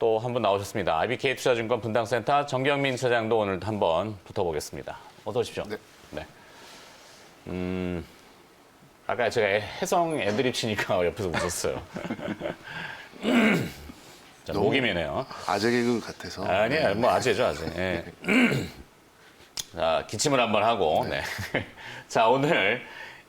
또 한 분 나오셨습니다. IBK 투자증권 분당센터 정경민 차장도 오늘 한번 붙어보겠습니다. 어서 오십시오. 네. 네. 아까 제가 혜성 애드립 치니까 옆에서 웃었어요. 자, 목이 메네요. 아재 개그 같아서. 아니에요. 뭐 아재죠, 아재. 예. 자, 기침을 한번 하고. 네. 자, 오늘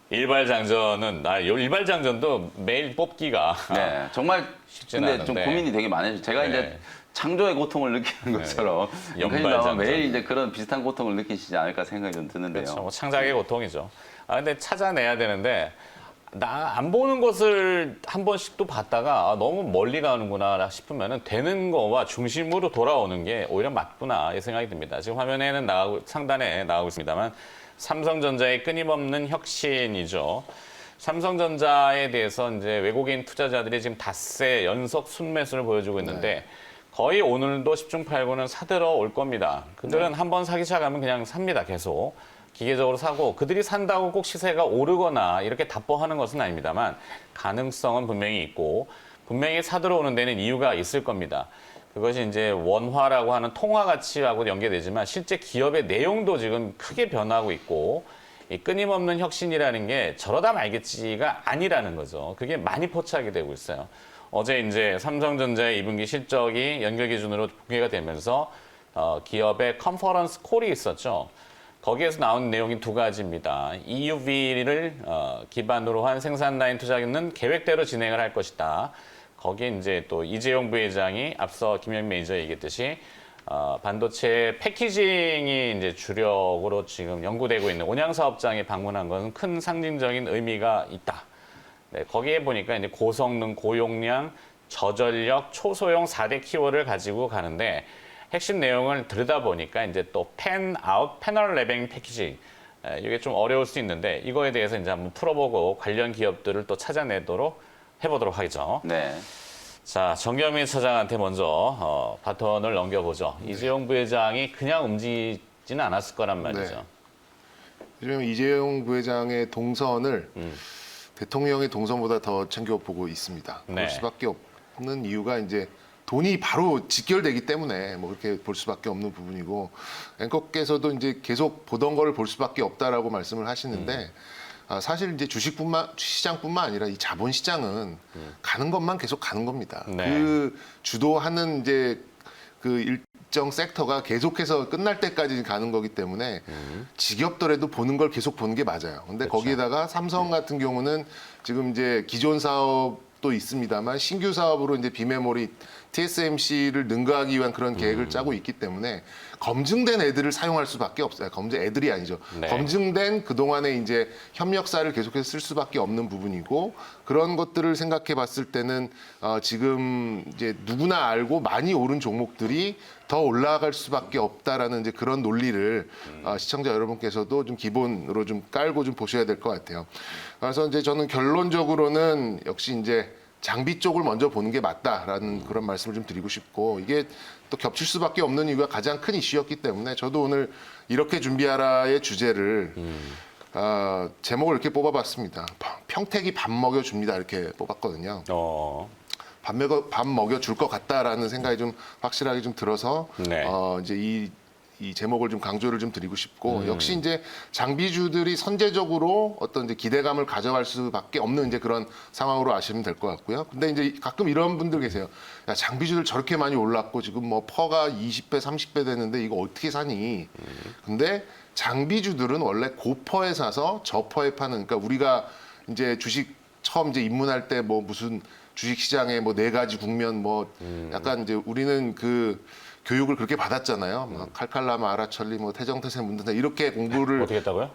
일발장전은 일발장전도 매일 뽑기가 네, 정말 쉽지는 근데 좀 않은데. 고민이 되게 많아요. 제가 네. 이제 창조의 고통을 느끼는 것처럼 연발장전. 매일 이제 그런 비슷한 고통을 느끼시지 않을까 생각이 좀 드는데요. 그렇죠. 뭐 창작의 고통이죠. 근데 찾아내야 되는데 나 안 보는 것을 한 번씩 또 봤다가 너무 멀리 가는구나 싶으면은 되는 거와 중심으로 돌아오는 게 오히려 맞구나 이 생각이 듭니다. 지금 화면에는 상단에 나가고 있습니다만 삼성전자의 끊임없는 혁신이죠. 삼성전자에 대해서 이제 외국인 투자자들이 지금 닷새 연속 순매수를 보여주고 있는데 거의 오늘도 10중 8구는 사들어 올 겁니다. 그들은 한번 사기 시작하면 그냥 삽니다, 계속. 기계적으로 사고 그들이 산다고 꼭 시세가 오르거나 이렇게 답보하는 것은 아닙니다만 가능성은 분명히 있고 분명히 사들어 오는 데는 이유가 있을 겁니다. 그것이 이제 원화라고 하는 통화 가치하고 연계되지만 실제 기업의 내용도 지금 크게 변하고 있고 이 끊임없는 혁신이라는 게 저러다 말겠지가 아니라는 거죠. 그게 많이 포착이 되고 있어요. 어제 이제 삼성전자의 2분기 실적이 연결 기준으로 공개가 되면서 기업의 컨퍼런스 콜이 있었죠. 거기에서 나온 내용이 두 가지입니다. EUV를 기반으로 한 생산 라인 투자는 계획대로 진행을 할 것이다. 거기에 이제 또 이재용 부회장이 앞서 김영민 매니저 얘기했듯이 반도체 패키징이 이제 주력으로 지금 연구되고 있는 온양 사업장에 방문한 것은 큰 상징적인 의미가 있다. 네, 거기에 보니까 이제 고성능, 고용량, 저전력, 초소형 4대 키워드를 가지고 가는데 핵심 내용을 들여다보니까 이제 또 팬아웃 패널 랩핑 패키징 이게 좀 어려울 수 있는데 이거에 대해서 이제 한번 풀어보고 관련 기업들을 또 찾아내도록 해보도록 하죠. 네. 자, 정경민 차장한테 먼저 바톤을 넘겨보죠. 이재용 부회장이 그냥 움직이지는 않았을 거란 말이죠. 요즘 이재용 부회장의 동선을 대통령의 동선보다 더 챙겨보고 있습니다. 네. 볼 수밖에 없는 이유가 이제 돈이 바로 직결되기 때문에 뭐 그렇게 볼 수밖에 없는 부분이고 앵커께서도 이제 계속 보던 거를 볼 수밖에 없다라고 말씀을 하시는데 사실 이제 시장뿐만 아니라 이 자본시장은 가는 것만 계속 가는 겁니다. 네. 그 주도하는 이제 그 일정 섹터가 계속해서 끝날 때까지 가는 거기 때문에 지겹더라도 보는 걸 계속 보는 게 맞아요. 근데 그렇죠. 거기에다가 삼성 같은 경우는 지금 이제 기존 사업도 있습니다만 신규 사업으로 이제 비메모리 TSMC를 능가하기 위한 그런 계획을 짜고 있기 때문에 검증된 애들을 사용할 수밖에 없어요. 애들이 아니죠. 네. 검증된 그동안의 이제 협력사를 계속해서 쓸 수밖에 없는 부분이고 그런 것들을 생각해 봤을 때는 지금 이제 누구나 알고 많이 오른 종목들이 더 올라갈 수밖에 없다라는 이제 그런 논리를 시청자 여러분께서도 좀 기본으로 좀 깔고 좀 보셔야 될 것 같아요. 그래서 이제 저는 결론적으로는 역시 이제 장비 쪽을 먼저 보는 게 맞다라는 그런 말씀을 좀 드리고 싶고 이게 또 겹칠 수밖에 없는 이유가 가장 큰 이슈였기 때문에 저도 오늘 이렇게 준비하라의 주제를 제목을 이렇게 뽑아봤습니다. 평택이 밥 먹여줍니다 이렇게 뽑았거든요. 밥 먹여줄 것 같다라는 생각이 좀 확실하게 좀 들어서 네. 이제 이 제목을 좀 강조를 좀 드리고 싶고 역시 이제 장비주들이 선제적으로 어떤 이제 기대감을 가져갈 수밖에 없는 이제 그런 상황으로 아시면 될 것 같고요. 근데 이제 가끔 이런 분들 계세요. 야, 장비주들 저렇게 많이 올랐고 지금 뭐 퍼가 20배, 30배 됐는데 이거 어떻게 사니? 근데 장비주들은 원래 고퍼에 사서 저퍼에 파는 그러니까 우리가 이제 주식 처음 이제 입문할 때 뭐 무슨 주식 시장에 뭐 4가지 국면 뭐 약간 이제 우리는 그 교육을 그렇게 받았잖아요. 막 칼칼라마, 아라철리, 뭐 태정태세, 문단세 이렇게 공부를 어떻게 했다고요?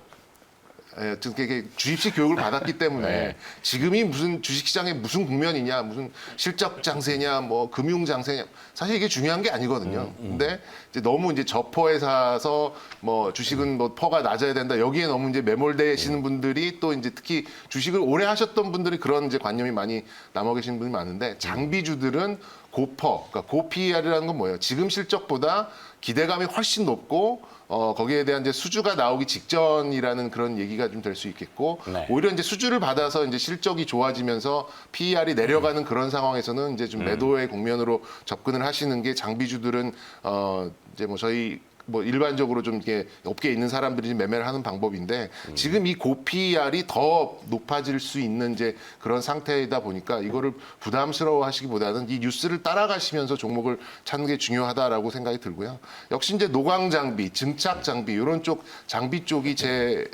이게 주입식 교육을 받았기 때문에 네. 지금이 무슨 주식시장에 무슨 국면이냐, 무슨 실적 장세냐, 뭐 금융 장세냐 사실 이게 중요한 게 아니거든요. 근데 이제 너무 이제 저퍼에 사서 뭐 주식은 뭐 퍼가 낮아야 된다 여기에 너무 이제 매몰되시는 분들이 또 이제 특히 주식을 오래 하셨던 분들이 그런 이제 관념이 많이 남아 계신 분이 많은데 장비주들은 고퍼, 그러니까 고PER이라는 건 뭐예요? 지금 실적보다 기대감이 훨씬 높고 거기에 대한 이제 수주가 나오기 직전이라는 그런 얘기가 좀 될 수 있겠고 네. 오히려 이제 수주를 받아서 이제 실적이 좋아지면서 PER이 내려가는 그런 상황에서는 이제 좀 매도의 국면으로 접근을 하시는 게 장비주들은 이제 뭐 저희 뭐 일반적으로 좀 이렇게 업계에 있는 사람들이 매매를 하는 방법인데 지금 이 고PER이 더 높아질 수 있는 이제 그런 상태이다 보니까 이거를 부담스러워하시기보다는 이 뉴스를 따라가시면서 종목을 찾는 게 중요하다라고 생각이 들고요. 역시 이제 노광 장비, 증착 장비 이런 쪽 장비 쪽이 제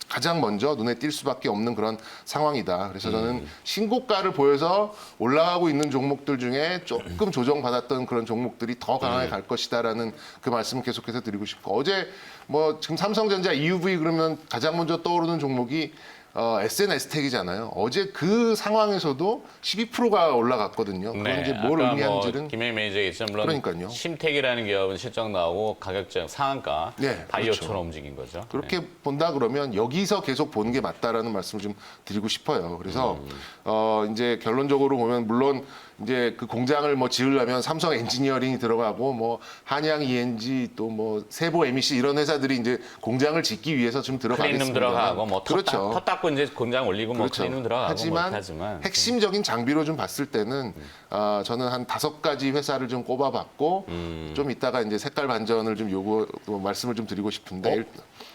가장 먼저 눈에 띌 수밖에 없는 그런 상황이다. 그래서 저는 신고가를 보여서 올라가고 있는 종목들 중에 조금 조정받았던 그런 종목들이 더 강하게 갈 것이다라는 그 말씀을 계속해서 드리고 싶고 어제 뭐 지금 삼성전자 EUV 그러면 가장 먼저 떠오르는 종목이 SNS텍이잖아요. 어제 그 상황에서도 12%가 올라갔거든요. 그건 이제 뭘 아까 의미하는지는 뭐 김영희 매니저 얘기했지만 물론 그러니까요. 심택이라는 기업은 실적 나오고 가격적 상한가 네, 바이오처럼 그렇죠. 움직인 거죠. 그렇게 본다 그러면 여기서 계속 보는 게 맞다라는 말씀을 좀 드리고 싶어요. 그래서 이제 결론적으로 보면 물론 이제 그 공장을 뭐 지으려면 삼성 엔지니어링이 들어가고 뭐 한양 ENG 또 뭐 세보 MEC 이런 회사들이 이제 공장을 짓기 위해서 좀 들어가겠습니다. 클린룸 들어가고 뭐 그렇죠. 터 닦고 이제 공장 올리고 뭐 그렇죠. 클린룸 들어가고 하지만, 뭐 하지만 핵심적인 장비로 좀 봤을 때는 저는 한 5가지 회사를 좀 꼽아봤고 좀 이따가 이제 색깔 반전을 좀 말씀을 좀 드리고 싶은데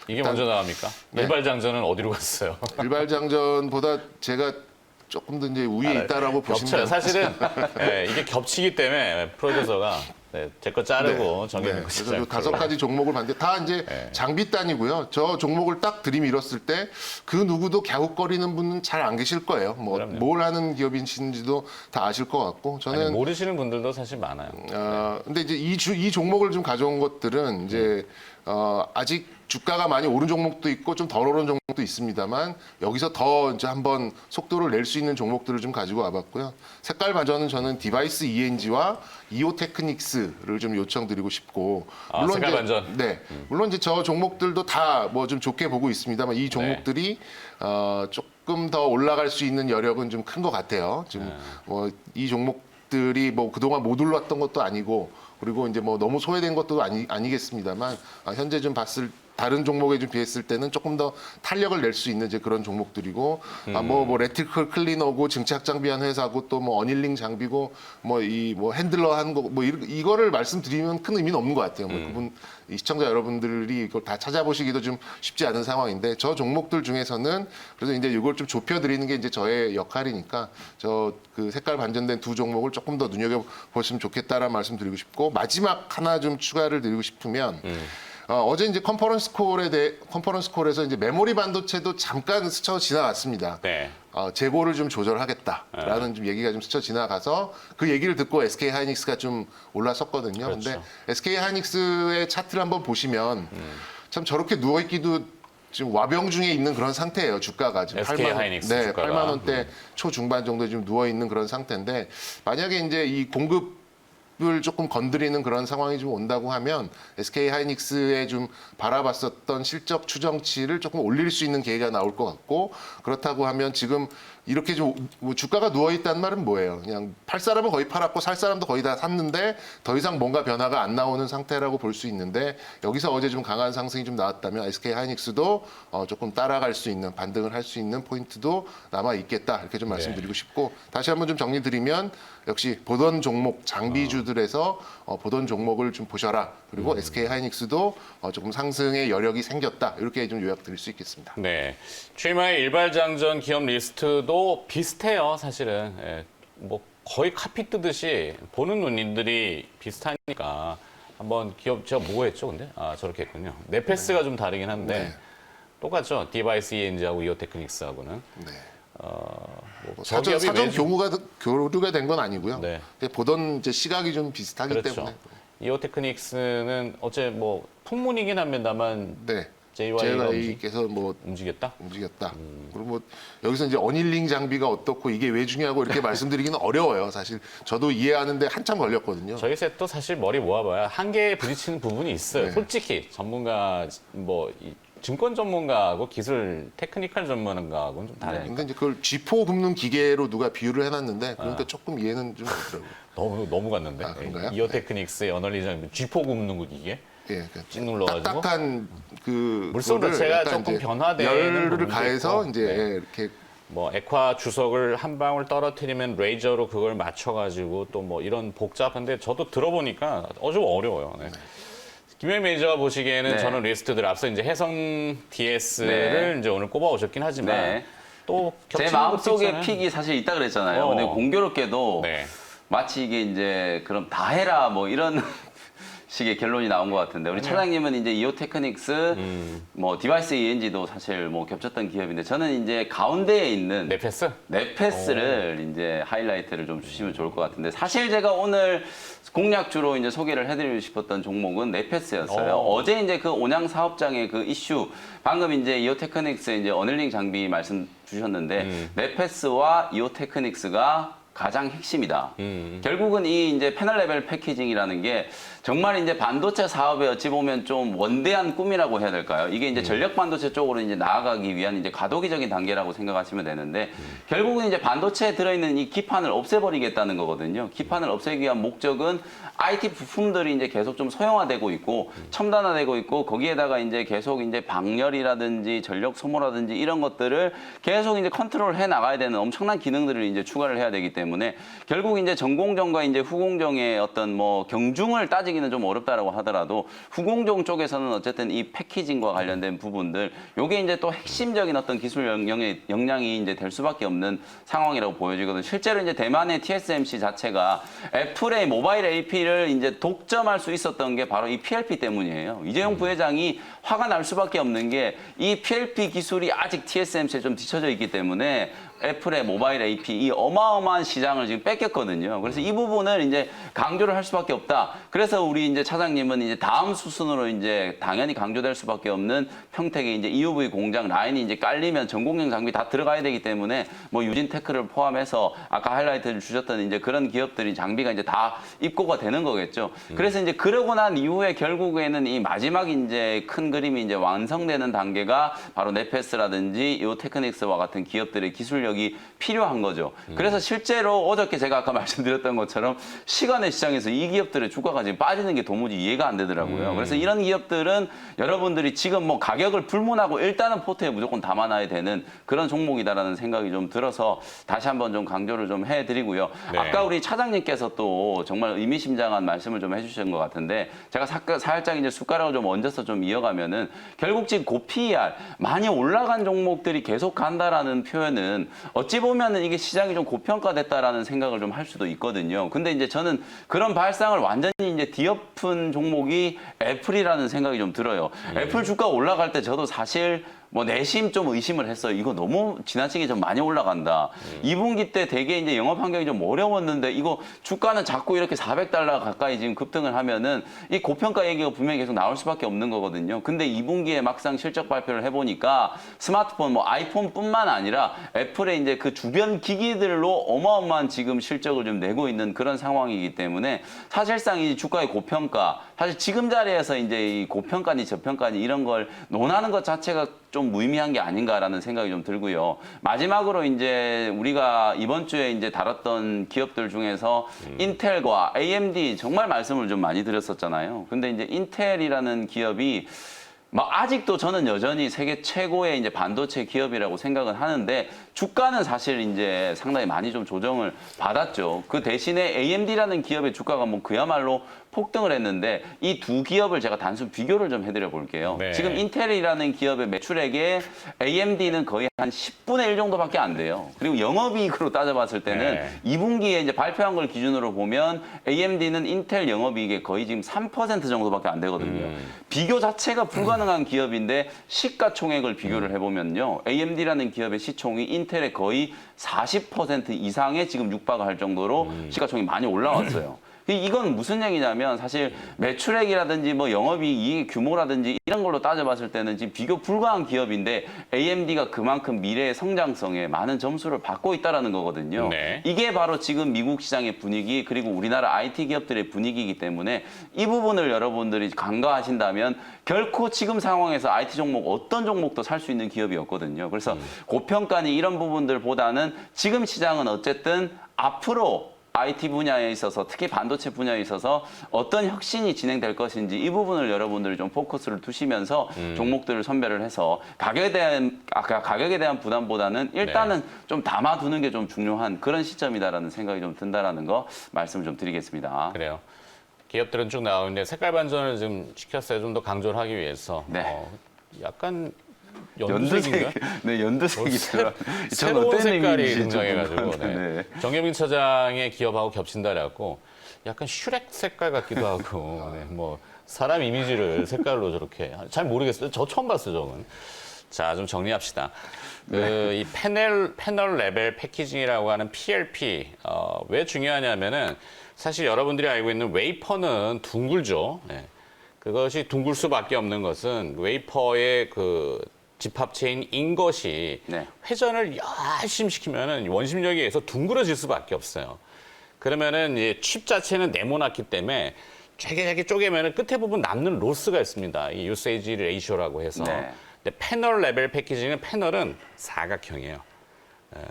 이게 먼저 나갑니까? 네. 일발장전은 어디로 갔어요? 일발장전보다 제가 조금 더 이제 위에 있다라고 겹쳐요. 보시면 사실은 이게 겹치기 때문에 프로듀서가 제 거 자르고 정해놓은 거 그래서 그 5가지 종목을 봤는데 다 이제 장비단이고요. 저 종목을 딱 들이밀었을 때 그 누구도 갸웃거리는 분은 잘 안 계실 거예요. 뭐 그럼요. 뭘 하는 기업인지도 다 아실 것 같고 저는 아니, 모르시는 분들도 사실 많아요. 근데 이제 이 종목을 좀 가져온 것들은 이제 아직 주가가 많이 오른 종목도 있고 좀 덜 오른 종목도 있습니다만 여기서 더 이제 한번 속도를 낼 수 있는 종목들을 좀 가지고 와봤고요. 색깔 반전은 저는 디바이스 ENG와 이오테크닉스를 좀 요청드리고 싶고 색깔 이제 반전. 네 물론 이제 저 종목들도 다 뭐 좀 좋게 보고 있습니다만 이 종목들이 조금 더 올라갈 수 있는 여력은 좀 큰 것 같아요. 지금 뭐 이 종목들이 뭐 그동안 못 올랐던 것도 아니고 그리고 이제 뭐 너무 소외된 것도 아니겠습니다만 현재 좀 봤을 다른 종목에 좀 비했을 때는 조금 더 탄력을 낼 수 있는 이제 그런 종목들이고 뭐 레티클 클리너고 증착 장비한 회사고 또 뭐 어닐링 장비고 뭐 이 뭐 핸들러 한 거 뭐 이거를 말씀드리면 큰 의미는 없는 것 같아요. 뭐 그분 이 시청자 여러분들이 이걸 다 찾아보시기도 좀 쉽지 않은 상황인데 저 종목들 중에서는 그래서 이제 이걸 좀 좁혀드리는 게 이제 저의 역할이니까 저 그 색깔 반전된 두 종목을 조금 더 눈여겨 보시면 좋겠다라는 말씀 드리고 싶고 마지막 하나 좀 추가를 드리고 싶으면. 어제 이제 컨퍼런스 콜에서 이제 메모리 반도체도 잠깐 스쳐 지나갔습니다. 네. 재고를 좀 조절하겠다라는 좀 얘기가 좀 스쳐 지나가서 그 얘기를 듣고 SK 하이닉스가 좀 올라섰거든요. 그렇죠. 근데 SK 하이닉스의 차트를 한번 보시면 참 저렇게 누워 있기도 지금 와병 중에 있는 그런 상태예요. 주가가 지금 SK 하이닉스 네, 주가가. 8만 원대 초중반 정도에 지금 누워 있는 그런 상태인데 만약에 이제 이 을 조금 건드리는 그런 상황이 좀 온다고 하면 SK 하이닉스에 좀 바라봤었던 실적 추정치를 조금 올릴 수 있는 계기가 나올 것 같고 그렇다고 하면 지금 이렇게 좀 뭐 주가가 누워 있다는 말은 뭐예요? 그냥 팔 사람은 거의 팔았고 살 사람도 거의 다 샀는데 더 이상 뭔가 변화가 안 나오는 상태라고 볼 수 있는데 여기서 어제 좀 강한 상승이 좀 나왔다면 SK 하이닉스도 조금 따라갈 수 있는 반등을 할 수 있는 포인트도 남아 있겠다 이렇게 좀 말씀드리고 싶고 다시 한번 좀 정리드리면 역시 보던 종목 장비주들에서 보던 종목을 좀 보셔라 그리고 SK 하이닉스도 조금 상승의 여력이 생겼다 이렇게 좀 요약드릴 수 있겠습니다. 네. 최마의 일발장전 기업 리스트도 비슷해요, 사실은. 뭐 거의 카피 뜨듯이 보는 눈님들이 비슷하니까 한번 기업 제가 뭐 했죠, 근데? 저렇게 했군요. 네페스가 좀 다르긴 한데 똑같죠. 디바이스 ENG하고 이오테크닉스하고는. 네. 뭐 사전 저기업이 교류가 된 건 아니고요. 네. 보던 이제 시각이 좀 비슷하기 그렇죠. 때문에. 이오테크닉스는 어째 뭐 풍문이긴 합니다만 네. JY가 JY께서 뭐 움직였다? 움직였다. 그리고 뭐 여기서 이제 어닐링 장비가 어떻고 이게 왜 중요하고 이렇게 말씀드리기는 어려워요. 사실 저도 이해하는데 한참 걸렸거든요. 저희 셋도 사실 머리 모아봐야 한계에 부딪히는 부분이 있어요. 네. 솔직히 전문가 뭐 증권 전문가하고 기술 테크니컬 전문가하고는 좀 다르니까. 근데 이제 그걸 쥐포 굽는 기계로 누가 비유를 해놨는데 그러니까 조금 이해는 좀 되더라고요. 너무 갔는데. 아, 그런가요? 이어 테크닉스의 어널리즘 G4 굽는 거 기계. 예, 그러니까 찍 눌러가지고 딱딱한 그 물성 거를 자체가 약간 조금 이제 변화되는 열을 부분도 가해서 있고. 이제 네. 예, 이렇게 뭐 액화 주석을 한 방울 떨어뜨리면 레이저로 그걸 맞춰가지고 또 뭐 이런 복잡한데 저도 들어보니까 좀 어려워요. 네. 김현 매니저가 보시기에는 네. 저는 리스트들 앞서 이제 해성 DS를 네. 이제 오늘 꼽아 오셨긴 하지만 네. 또 제 겹치는 마음속에 것도 있잖아요. 픽이 사실 있다 그랬잖아요. 어. 근데 공교롭게도 네. 마치 이게 이제 그럼 다 해라 뭐 이런 식의 결론이 나온 것 같은데 우리 차장님은 이제 이오 테크닉스 뭐 디바이스 ENG도 사실 뭐 겹쳤던 기업인데 저는 이제 가운데에 있는 네패스? 넷패스를 이제 하이라이트를 좀 주시면 좋을 것 같은데 사실 제가 오늘 공략주로 이제 소개를 해드리고 싶었던 종목은 넷패스였어요. 어제 이제 그 온양 사업장의 그 이슈 방금 이제 이오 테크닉스 이제 어널링 장비 말씀 주셨는데 넷패스와 이오 테크닉스가 가장 핵심이다. 결국은 이 이제 패널 레벨 패키징이라는 게 정말 이제 반도체 사업에 어찌 보면 좀 원대한 꿈이라고 해야 될까요? 이게 이제 전력 반도체 쪽으로 이제 나아가기 위한 이제 과도기적인 단계라고 생각하시면 되는데 결국은 이제 반도체에 들어있는 이 기판을 없애버리겠다는 거거든요. 기판을 없애기 위한 목적은 IT 부품들이 이제 계속 좀 소형화되고 있고 첨단화되고 있고 거기에다가 이제 계속 이제 방열이라든지 전력 소모라든지 이런 것들을 계속 이제 컨트롤 해 나가야 되는 엄청난 기능들을 이제 추가를 해야 되기 때문에 결국 이제 전공정과 이제 후공정의 어떤 뭐 경중을 따지기는 좀 어렵다라고 하더라도 후공정 쪽에서는 어쨌든 이 패키징과 관련된 부분들 요게 이제 또 핵심적인 어떤 기술 역량이 이제 될 수밖에 없는 상황이라고 보여지거든요. 실제로 이제 대만의 TSMC 자체가 애플의 모바일 AP를 이제 독점할 수 있었던 게 바로 이 PLP 때문이에요. 이재용 부회장이 화가 날 수밖에 없는 게 이 PLP 기술이 아직 TSMC에 좀 뒤쳐져 있기 때문에 애플의 모바일 AP 이 어마어마한 시장을 지금 뺏겼거든요. 그래서 이 부분을 이제 강조를 할 수밖에 없다. 그래서 우리 이제 차장님은 이제 다음 수순으로 이제 당연히 강조될 수밖에 없는 평택의 이제 EUV 공장 라인이 이제 깔리면 전공용 장비 다 들어가야 되기 때문에 뭐 유진테크를 포함해서 아까 하이라이트를 주셨던 이제 그런 기업들이 장비가 이제 다 입고가 되는 거겠죠. 그래서 이제 그러고 난 이후에 결국에는 이 마지막 이제 큰 그림이 이제 완성되는 단계가 바로 네페스라든지 이 테크닉스와 같은 기업들의 기술력이 필요한 거죠. 그래서 실제로 어저께 제가 아까 말씀드렸던 것처럼 시간의 시장에서 이 기업들의 주가가 지금 빠지는 게 도무지 이해가 안 되더라고요. 그래서 이런 기업들은 여러분들이 지금 뭐 가격을 불문하고 일단은 포트에 무조건 담아놔야 되는 그런 종목이다라는 생각이 좀 들어서 다시 한번 좀 강조를 좀 해드리고요. 네. 아까 우리 차장님께서 또 정말 의미심장한 말씀을 좀 해주신 것 같은데 제가 살짝 이제 숟가락을 좀 얹어서 좀 이어가면은 결국 지금 고PER 많이 올라간 종목들이 계속 간다라는 표현은 어찌 보면은 이게 시장이 좀 고평가됐다라는 생각을 좀 할 수도 있거든요. 근데 이제 저는 그런 발상을 완전히 이제 뒤엎은 종목이 애플이라는 생각이 좀 들어요. 애플 주가 올라갈 때 저도 사실 뭐 내심 좀 의심을 했어요. 이거 너무 지나치게 좀 많이 올라간다. 2분기 때 되게 이제 영업 환경이 좀 어려웠는데 이거 주가는 자꾸 이렇게 400달러 가까이 지금 급등을 하면은 이 고평가 얘기가 분명히 계속 나올 수밖에 없는 거거든요. 근데 2분기에 막상 실적 발표를 해보니까 스마트폰 뭐 아이폰뿐만 아니라 애플의 이제 그 주변 기기들로 어마어마한 지금 실적을 좀 내고 있는 그런 상황이기 때문에 사실상 이 주가의 고평가 사실 지금 자리에서 이제 이 고평가니 저평가니 이런 걸 논하는 것 자체가 좀 무의미한 게 아닌가라는 생각이 좀 들고요. 마지막으로 이제 우리가 이번 주에 이제 다뤘던 기업들 중에서 인텔과 AMD 정말 말씀을 좀 많이 드렸었잖아요. 근데 이제 인텔이라는 기업이 막 아직도 저는 여전히 세계 최고의 이제 반도체 기업이라고 생각은 하는데 주가는 사실 이제 상당히 많이 좀 조정을 받았죠. 그 대신에 AMD라는 기업의 주가가 뭐 그야말로 폭등을 했는데 이 두 기업을 제가 단순 비교를 좀 해드려 볼게요. 네. 지금 인텔이라는 기업의 매출액에 AMD는 거의 한 10분의 1 정도밖에 안 돼요. 그리고 영업이익으로 따져봤을 때는 네. 2분기에 이제 발표한 걸 기준으로 보면 AMD는 인텔 영업이익의 거의 지금 3% 정도밖에 안 되거든요. 비교 자체가 불가능한 기업인데 시가총액을 비교를 해보면요. AMD라는 기업의 시총이 인텔의 거의 40% 이상에 지금 육박을 할 정도로 시가총액이 많이 올라왔어요. 이건 무슨 얘기냐면 사실 매출액이라든지 뭐 영업이익 규모라든지 이런 걸로 따져봤을 때는 지금 비교 불가한 기업인데 AMD가 그만큼 미래의 성장성에 많은 점수를 받고 있다라는 거거든요. 네. 이게 바로 지금 미국 시장의 분위기 그리고 우리나라 IT 기업들의 분위기이기 때문에 이 부분을 여러분들이 간과하신다면 결코 지금 상황에서 IT 종목 어떤 종목도 살 수 있는 기업이었거든요. 그래서 고평가니 이런 부분들보다는 지금 시장은 어쨌든 앞으로 IT 분야에 있어서 특히 반도체 분야에 있어서 어떤 혁신이 진행될 것인지 이 부분을 여러분들이 좀 포커스를 두시면서 종목들을 선별을 해서 가격에 대한 부담보다는 일단은 좀 담아두는 게 좀 중요한 그런 시점이다라는 생각이 좀 든다라는 거 말씀을 좀 드리겠습니다. 그래요. 기업들은 쭉 나오는데 색깔 반전을 좀 시켰어요. 좀 더 강조를 하기 위해서. 네. 약간 연두색인가? 네, 연두색이 들어. 새로운 색깔이 등장해가지고 네. 정경민 처장의 기업하고 겹친다라고 약간 슈렉 색깔 같기도 하고 뭐 사람 이미지를 색깔로 저렇게 잘 모르겠어요. 저 처음 봤어요, 저건. 자, 좀 정리합시다. 이 패널 레벨 패키징이라고 하는 PLP 왜 중요하냐면은 사실 여러분들이 알고 있는 웨이퍼는 둥글죠. 네. 그것이 둥글 수밖에 없는 것은 웨이퍼의 그 집합체인 인것이 네. 회전을 열심히 시키면은 원심력에 의해서 둥그러질 수밖에 없어요. 그러면은 이제 칩 자체는 네모났기 때문에 잘게 쪼개면은 끝에 부분 남는 로스가 있습니다. 이 유세이지 레이쇼라고 해서. 네. 근데 패널 레벨 패키징은 패널은 사각형이에요.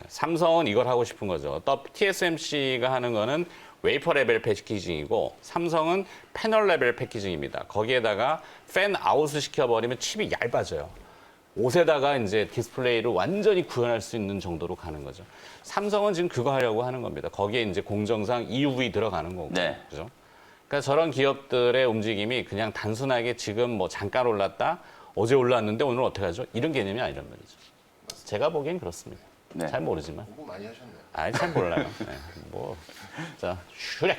삼성은 이걸 하고 싶은 거죠. TSMC가 하는 거는 웨이퍼 레벨 패키징이고 삼성은 패널 레벨 패키징입니다. 거기에다가 팬 아웃을 시켜버리면 칩이 얇아져요. 옷에다가 이제 디스플레이를 완전히 구현할 수 있는 정도로 가는 거죠. 삼성은 지금 그거 하려고 하는 겁니다. 거기에 이제 공정상 EUV 들어가는 거고. 네. 그죠? 그러니까 저런 기업들의 움직임이 그냥 단순하게 지금 뭐 잠깐 올랐다, 어제 올랐는데 오늘 어떻게 하죠? 이런 개념이 아니란 말이죠. 제가 보기엔 그렇습니다. 네. 잘 모르지만. 공부 많이 하셨네요. 아니, 잘 몰라요. 네. 뭐, 자, 슈렉.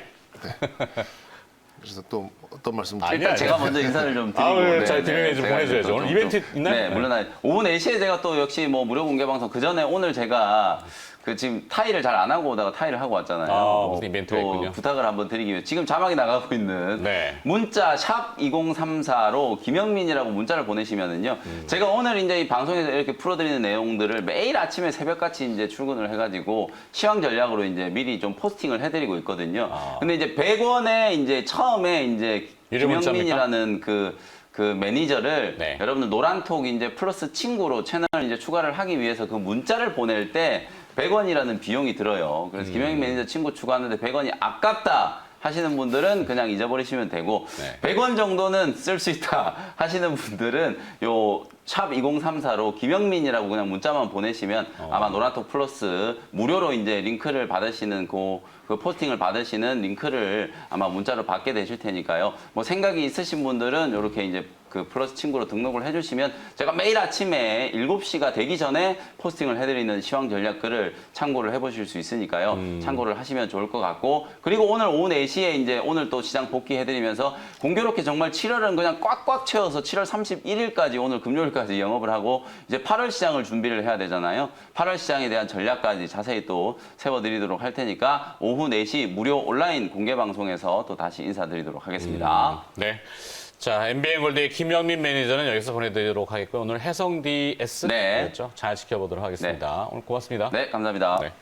그래서 또 어떤 말씀 아니야, 일단 제가 먼저 인사를 좀 드리고 아, 잘 디명해 좀 제가 보내줘야죠. 또 오늘 좀- 이벤트 있나요? 네, 물론 오후 4시에 제가 또 역시 뭐 무료 공개 방송 그 전에 오늘 제가 그 지금 타이를 잘 안 하고 오다가 타이를 하고 왔잖아요. 무슨 이벤트가 또 있군요. 부탁을 한번 드리기 위해 지금 자막이 나가고 있는 네. 문자 샵 2034로 김영민이라고 문자를 보내시면은요. 제가 오늘 이제 이 방송에서 이렇게 풀어드리는 내용들을 매일 아침에 새벽같이 이제 출근을 해가지고 시황 전략으로 이제 미리 좀 포스팅을 해드리고 있거든요. 근데 이제 100원에 이제 처음에 이제 유료 문자입니까? 김영민이라는 그 매니저를 네. 여러분들 노란톡 이제 플러스 친구로 채널을 이제 추가를 하기 위해서 그 문자를 보낼 때 100원이라는 비용이 들어요. 그래서 김영민 매니저 친구 추가하는데 100원이 아깝다 하시는 분들은 그냥 잊어버리시면 되고 네. 100원 정도는 쓸 수 있다 하시는 분들은 요 샵 2034로 김영민이라고 그냥 문자만 보내시면 아마 노란톡 플러스 무료로 이제 링크를 받으시는 그 포스팅을 받으시는 링크를 아마 문자로 받게 되실 테니까요. 뭐 생각이 있으신 분들은 이렇게 이제 그 플러스 친구로 등록을 해주시면 제가 매일 아침에 7시가 되기 전에 포스팅을 해드리는 시황 전략 글을 참고를 해보실 수 있으니까요. 참고를 하시면 좋을 것 같고 그리고 오늘 오후 4시에 이제 오늘 또 시장 복귀해드리면서 공교롭게 정말 7월은 그냥 꽉꽉 채워서 7월 31일까지 오늘 금요일까지 영업을 하고 이제 8월 시장을 준비를 해야 되잖아요. 8월 시장에 대한 전략까지 자세히 또 세워드리도록 할 테니까 오후 4시 무료 온라인 공개 방송에서 또 다시 인사드리도록 하겠습니다. 네. 자, MBN골드의 김영민 매니저는 여기서 보내드리도록 하겠고요. 오늘 해성 DS 네. 였죠? 잘 지켜보도록 하겠습니다. 오늘 고맙습니다. 네, 감사합니다. 네.